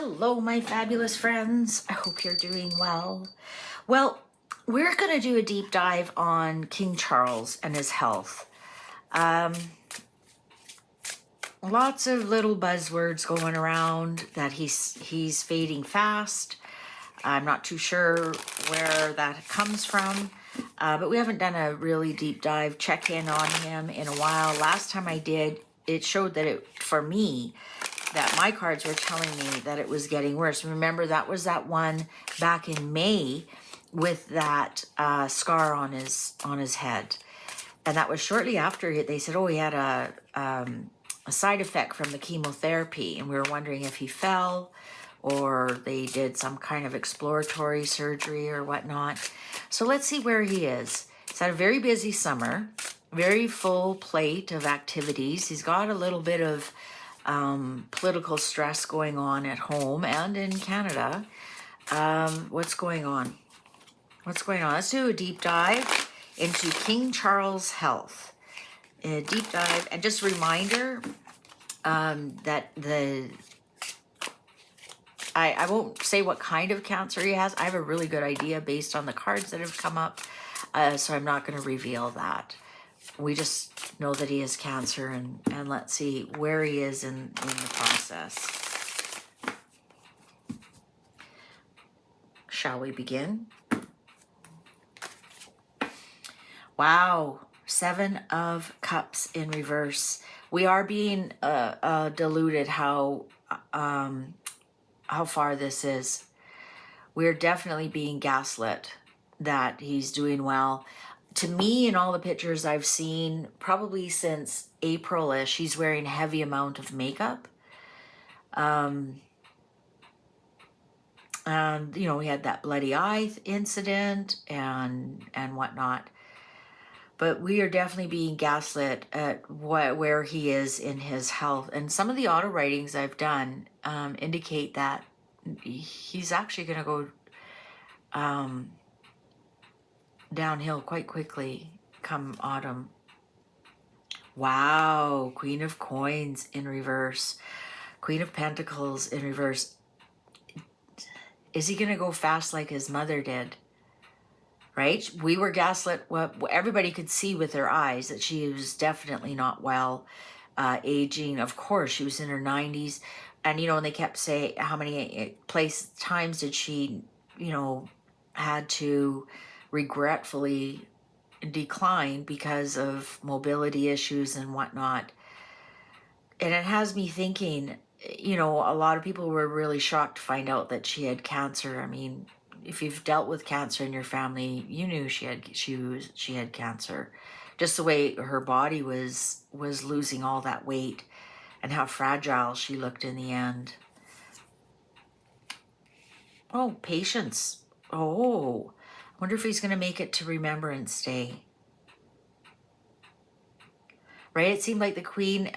Hello, my fabulous friends. I hope you're doing well. Well, we're going to do a deep dive on King Charles and his health. Lots of little buzzwords going around that he's fading fast. I'm not too sure where that comes from, but we haven't done a really deep dive check-in on him in a while. Last time I did, it showed that for me, that my cards were telling me that it was getting worse. Remember, that was that one back in May with that scar on his head. And that was shortly after they said, oh, he had a side effect from the chemotherapy. And we were wondering if he fell or they did some kind of exploratory surgery or whatnot. So let's see where he is. He's had a very busy summer, very full plate of activities. He's got a little bit of political stress going on at home and in Canada. What's going on? What's going on? Let's do a deep dive into King Charles' health. A deep dive, and just a reminder that I won't say what kind of cancer he has. I have a really good idea based on the cards that have come up, so I'm not going to reveal that. We just know that he has cancer, and let's see where he is in the process. Shall we begin? Wow, 7 of Cups in reverse. We are being deluded how far this is. We're definitely being gaslit that he's doing well. To me, in all the pictures I've seen, probably since April-ish, he's wearing a heavy amount of makeup. And, you know, he had that bloody eye incident and whatnot. But we are definitely being gaslit at where he is in his health. And some of the auto writings I've done indicate that he's actually going to go downhill quite quickly come autumn. Wow, Queen of Coins in reverse. Queen of Pentacles in reverse. Is he going to go fast like his mother did? Right? We were gaslit. What everybody could see with their eyes that she was definitely not well, aging. Of course, she was in her 90s. And, you know, and they kept saying how many times did she, you know, had to regretfully decline because of mobility issues and whatnot. And it has me thinking, you know, a lot of people were really shocked to find out that she had cancer. I mean, if you've dealt with cancer in your family, you knew she had cancer. Just the way her body was losing all that weight and how fragile she looked in the end. Oh, patience. Oh, I wonder if he's going to make it to Remembrance Day. Right? It seemed like the queen,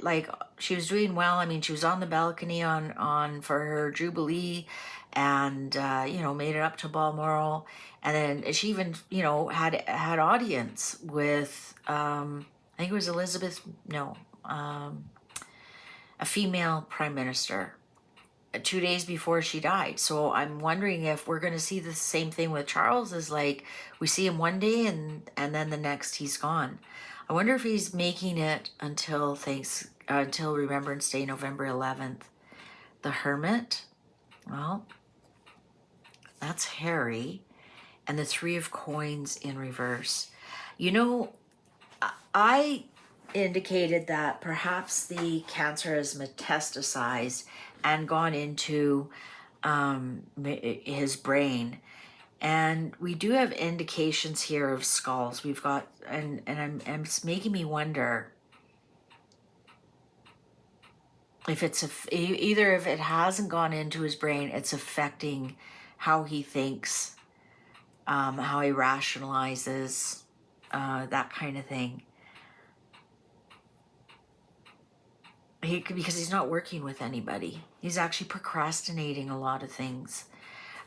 like she was doing well. I mean, she was on the balcony for her Jubilee and, you know, made it up to Balmoral. And then she even, you know, had audience with, I think it was a female prime minister 2 days before she died. So I'm wondering if we're going to see the same thing with Charles, is like we see him one day and then the next he's gone. I wonder if he's making it until Remembrance Day, November 11th. The Hermit, well, that's Harry. And the 3 of Coins in reverse. You know, I indicated that perhaps the cancer has metastasized and gone into his brain. And we do have indications here of skulls. We've got, and it's making me wonder if it's either if it hasn't gone into his brain, it's affecting how he thinks, how he rationalizes, that kind of thing. Because he's not working with anybody. He's actually procrastinating a lot of things.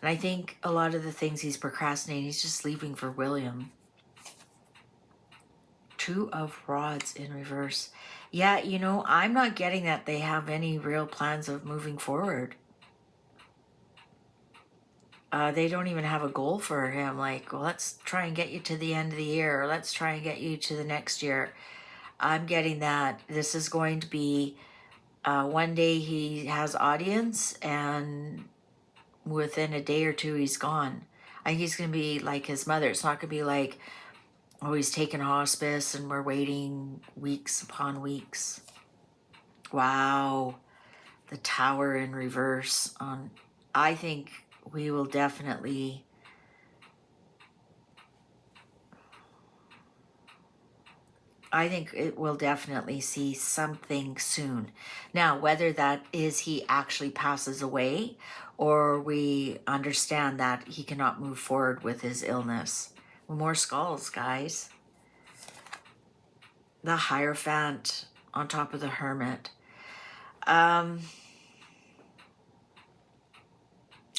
And I think a lot of the things he's procrastinating, he's just leaving for William. 2 of Rods in reverse. Yeah, you know, I'm not getting that they have any real plans of moving forward. They don't even have a goal for him. Like, well, let's try and get you to the end of the year, or let's try and get you to the next year. I'm getting that this is going to be one day he has audience, and within a day or two he's gone. I think he's going to be like his mother. It's not going to be like, oh, he's taking hospice and we're waiting weeks upon weeks. Wow. The Tower in reverse. I think we will definitely... I think it will definitely see something soon. Now, whether that is he actually passes away or we understand that he cannot move forward with his illness. More skulls, guys. The Hierophant on top of the Hermit.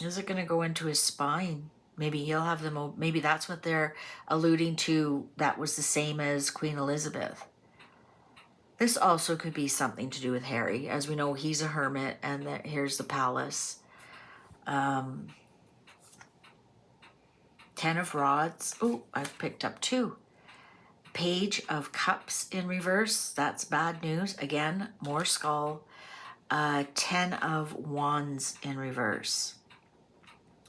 Is it going to go into his spine? Maybe he'll have the maybe that's what they're alluding to. That was the same as Queen Elizabeth. This also could be something to do with Harry. As we know, he's a hermit, and here's the palace. 10 of Rods. Oh, I've picked up 2. Page of Cups in reverse. That's bad news. Again, more skull. 10 of Wands in reverse.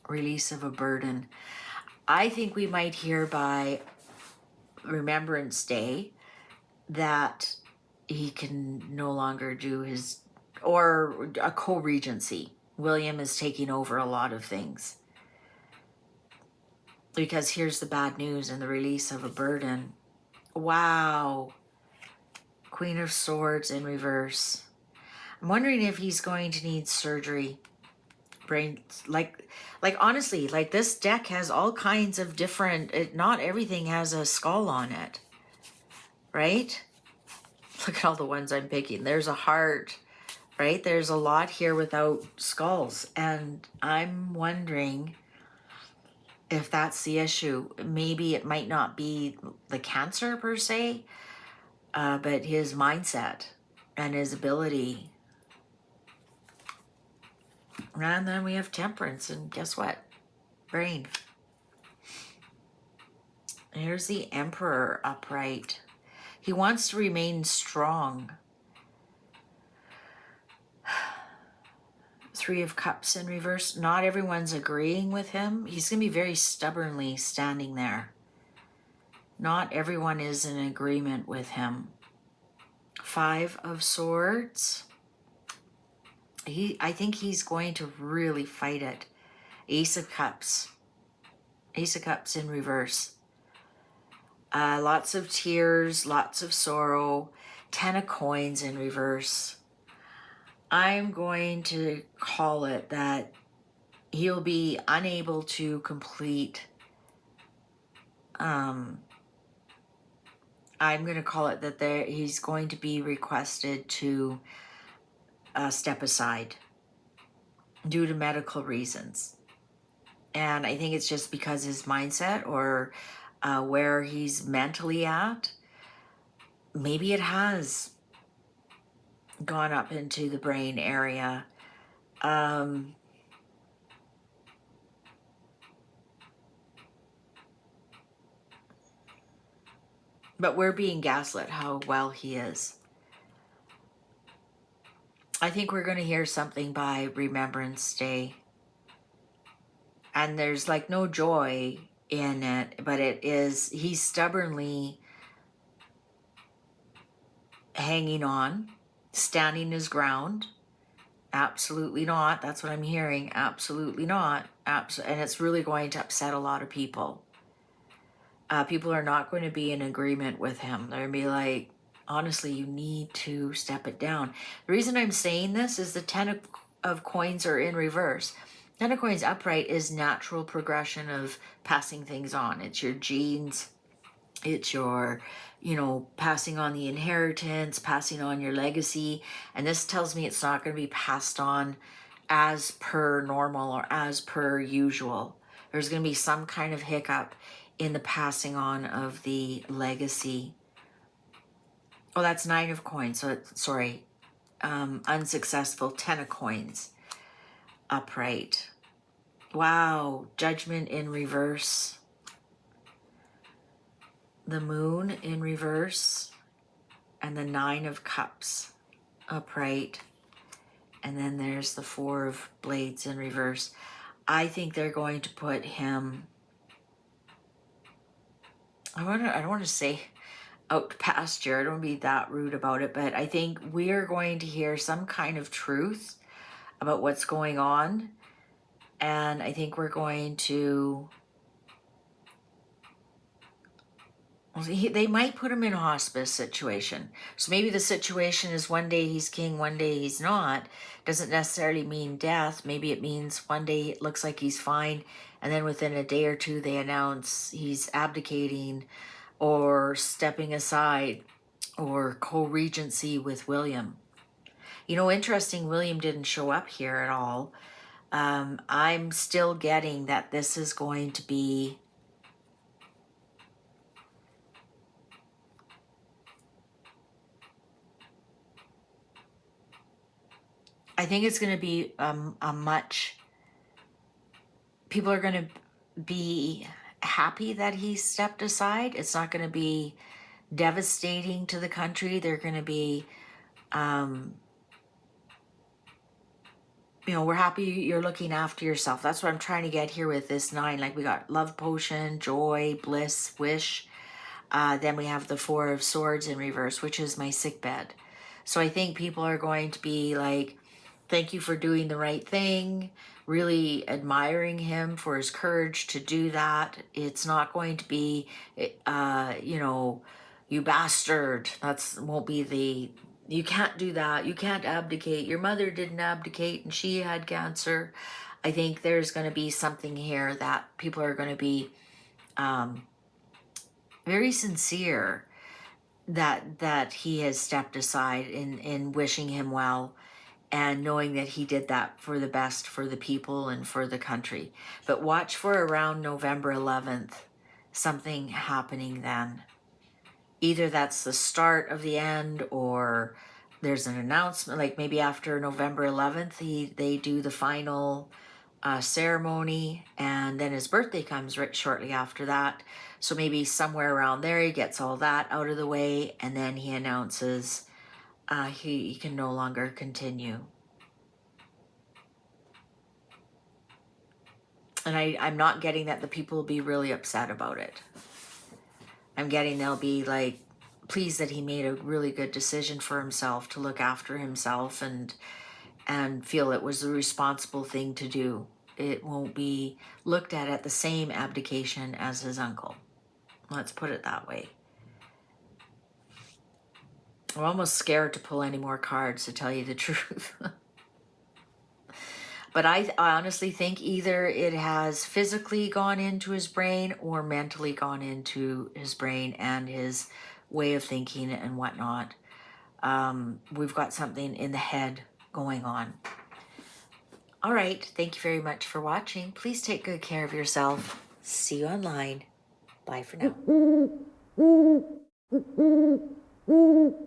Release of a burden. I think we might hear by Remembrance Day that he can no longer do his, or a co-regency. William is taking over a lot of things. Because here's the bad news and the release of a burden. Wow. Queen of Swords in reverse. I'm wondering if he's going to need surgery. Brain, like honestly, like this deck has all kinds of different, not everything has a skull on it. Right? Look at all the ones I'm picking. There's a heart, right? There's a lot here without skulls. And I'm wondering if that's the issue. Maybe it might not be the cancer per se, but his mindset and his ability. And then we have Temperance, and guess what? Brain. Here's the Emperor upright. He wants to remain strong. 3 of Cups in reverse. Not everyone's agreeing with him. He's going to be very stubbornly standing there. Not everyone is in agreement with him. 5 of Swords. I think he's going to really fight it. Ace of Cups. Ace of Cups in reverse. Lots of tears, lots of sorrow. 10 of Coins in reverse. I'm going to call it that he'll be unable to complete. I'm going to call it that he's going to be requested to step aside due to medical reasons. And I think it's just because his mindset or where he's mentally at, maybe it has gone up into the brain area. But we're being gaslit how well he is. I think we're going to hear something by Remembrance Day. And there's like no joy in it, but it is, he's stubbornly hanging on, standing his ground. Absolutely not. That's what I'm hearing. Absolutely not. And it's really going to upset a lot of people. People are not going to be in agreement with him. They're going to be like, honestly, you need to step it down. The reason I'm saying this is the 10 of Coins are in reverse. 10 of Coins upright is natural progression of passing things on. It's your genes. It's your, passing on the inheritance, passing on your legacy. And this tells me it's not going to be passed on as per normal or as per usual. There's going to be some kind of hiccup in the passing on of the legacy. Oh, that's 9 of Coins. So, sorry, unsuccessful. 10 of Coins upright. Wow, Judgment in reverse. The Moon in reverse. And the Nine of Cups upright. And then there's the Four of Blades in reverse. I think they're going to put him, I don't want to say out to pasture. I don't want to be that rude about it, but I think we're going to hear some kind of truth about what's going on. And I think we're going to, they might put him in a hospice situation. So maybe the situation is one day he's king, one day he's not. Doesn't necessarily mean death. Maybe it means one day it looks like he's fine, and then within a day or two they announce he's abdicating or stepping aside or co-regency with William. You know, interesting, William didn't show up here at all. I'm still getting that this is going to be I think it's going to be a much, people are going to be happy that he stepped aside. It's not going to be devastating to the country. They're going to be, you know, we're happy you're looking after yourself. That's what I'm trying to get here with this 9. Like we got love potion, joy, bliss, wish. Then we have the Four of Swords in reverse, which is my sick bed. So I think people are going to be like, thank you for doing the right thing, really admiring him for his courage to do that. It's not going to be, you know, you bastard. Won't be the, you can't do that. You can't abdicate. Your mother didn't abdicate and she had cancer. I think there's going to be something here that people are going to be very sincere that he has stepped aside in wishing him well and knowing that he did that for the best for the people and for the country. But watch for around November 11th, something happening then. Either that's the start of the end or there's an announcement, like maybe after November 11th, they do the final ceremony, and then his birthday comes right shortly after that. So maybe somewhere around there he gets all that out of the way, and then he announces he can no longer continue. And I'm not getting that the people will be really upset about it. I'm getting they'll be like pleased that he made a really good decision for himself to look after himself and feel it was the responsible thing to do. It won't be looked at the same abdication as his uncle. Let's put it that way. I'm almost scared to pull any more cards, to tell you the truth. But I honestly think either it has physically gone into his brain or mentally gone into his brain and his way of thinking and whatnot. We've got something in the head going on. All right. Thank you very much for watching. Please take good care of yourself. See you online. Bye for now.